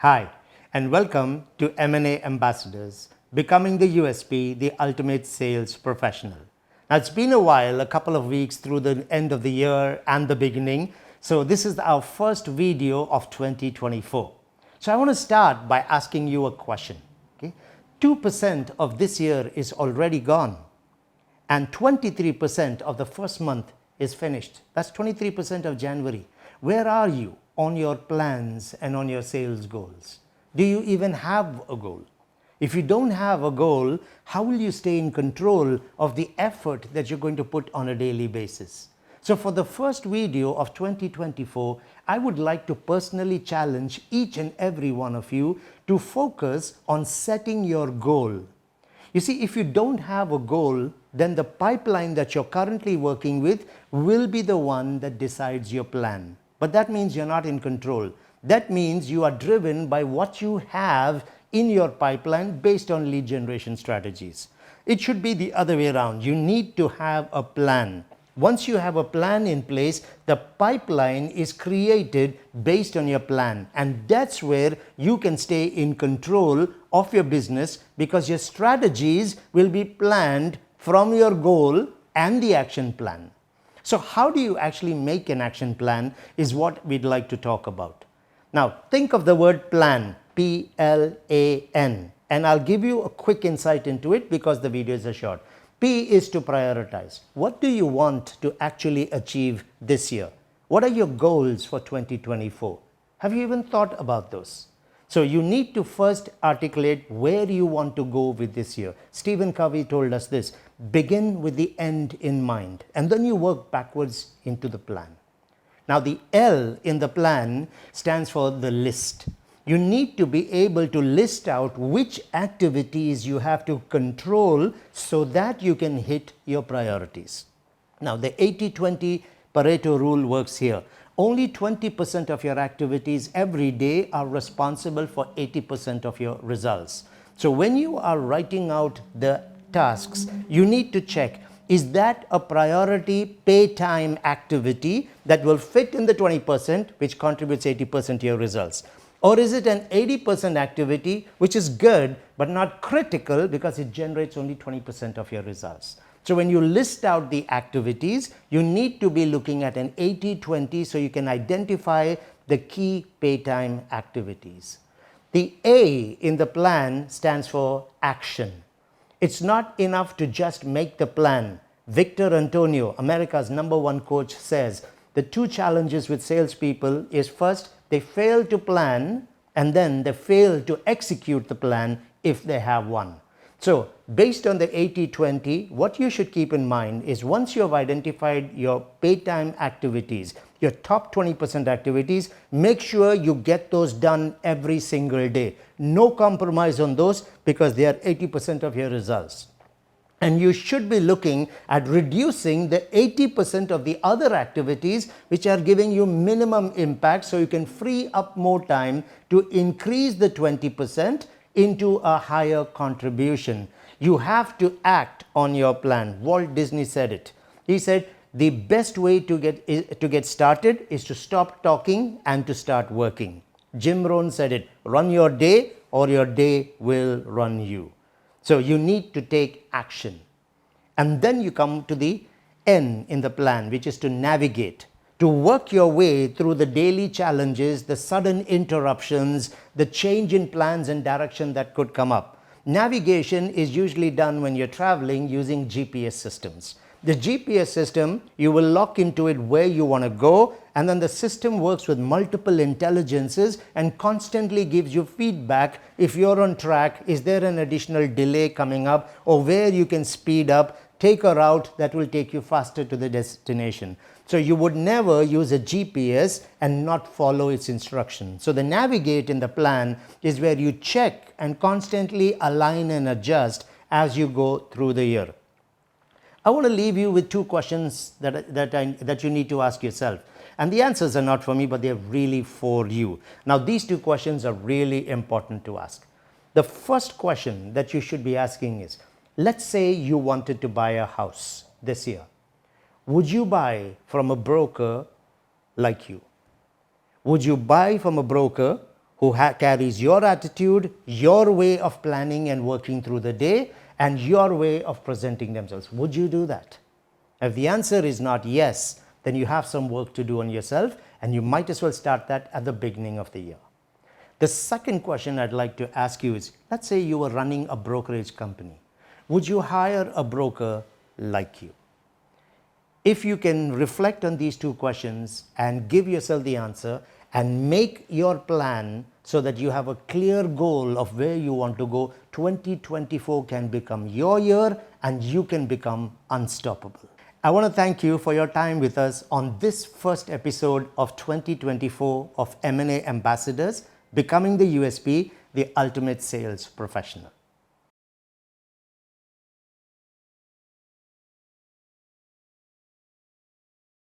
Hi, and welcome to M&A Ambassadors, Becoming the USP, the Ultimate Sales Professional. Now, it's been a while, a couple of weeks through the end of the year and the beginning. So this is our first video of 2024. So I want to start by asking you a question. Okay? 2% of this year is already gone, and 23% of the first month is finished. That's 23% of January. Where are you on your plans and on your sales goals? Do you even have a goal? If you don't have a goal, how will you stay in control of the effort that you're going to put on a daily basis? So for the first video of 2024, I would like to personally challenge each and every one of you to focus on setting your goal. You see, if you don't have a goal, then the pipeline that you're currently working with will be the one that decides your plan. But that means you're not in control. That means you are driven by what you have in your pipeline based on lead generation strategies. It should be the other way around. You need to have a plan. Once you have a plan in place, the pipeline is created based on your plan. And that's where you can stay in control of your business, because your strategies will be planned from your goal and the action plan. So how do you actually make an action plan is what we'd like to talk about. Now, think of the word plan, P-L-A-N, and I'll give you a quick insight into it because the videos are short. P is to prioritize. What do you want to actually achieve this year? What are your goals for 2024? Have you even thought about those? So you need to first articulate where you want to go with this year. Stephen Covey told us this: begin with the end in mind, and then you work backwards into the plan. Now, the L in the plan stands for the list. You need to be able to list out which activities you have to control so that you can hit your priorities. Now, the 80-20 Pareto rule works here. Only 20% of your activities every day are responsible for 80% of your results. So when you are writing out the tasks, you need to check, is that a priority pay time activity that will fit in the 20%, which contributes 80% to your results? Or is it an 80% activity which is good but not critical because it generates only 20% of your results? So when you list out the activities, you need to be looking at an 80-20 so you can identify the key pay time activities. The A in the plan stands for action. It's not enough to just make the plan. Victor Antonio, America's #1 coach, says the two challenges with salespeople is, first, they fail to plan, and then they fail to execute the plan if they have one. So based on the 80-20, what you should keep in mind is, once you have identified your pay time activities, your top 20% activities, make sure you get those done every single day. No compromise on those, because they are 80% of your results. And you should be looking at reducing the 80% of the other activities which are giving you minimum impact, so you can free up more time to increase the 20% into a higher contribution. You have to act on your plan. Walt Disney said it. He said, the best way to get started is to stop talking and to start working. Jim Rohn said it, run your day or your day will run you. So you need to take action. And then you come to the N in the plan, which is to navigate, to work your way through the daily challenges, the sudden interruptions, the change in plans and direction that could come up. Navigation is usually done when you're traveling using GPS systems. The GPS system, you will lock into it where you want to go, and then the system works with multiple intelligences and constantly gives you feedback if you're on track, is there an additional delay coming up, or where you can speed up, take a route that will take you faster to the destination. So you would never use a GPS and not follow its instructions. So the navigate in the plan is where you check and constantly align and adjust as you go through the year. I want to leave you with two questions that you need to ask yourself. And the answers are not for me, but they're really for you. Now, these two questions are really important to ask. The first question that you should be asking is, let's say you wanted to buy a house this year. Would you buy from a broker like you? Would you buy from a broker who carries your attitude, your way of planning and working through the day, and your way of presenting themselves. Would you do that? If the answer is not yes, then you have some work to do on yourself, and you might as well start that at the beginning of the year. The second question I'd like to ask you is, let's say you were running a brokerage company. Would you hire a broker like you? If you can reflect on these two questions and give yourself the answer and make your plan so that you have a clear goal of where you want to go, 2024 can become your year and you can become unstoppable. I want to thank you for your time with us on this first episode of 2024 of M&A Ambassadors, Becoming the USP, the Ultimate Sales Professional.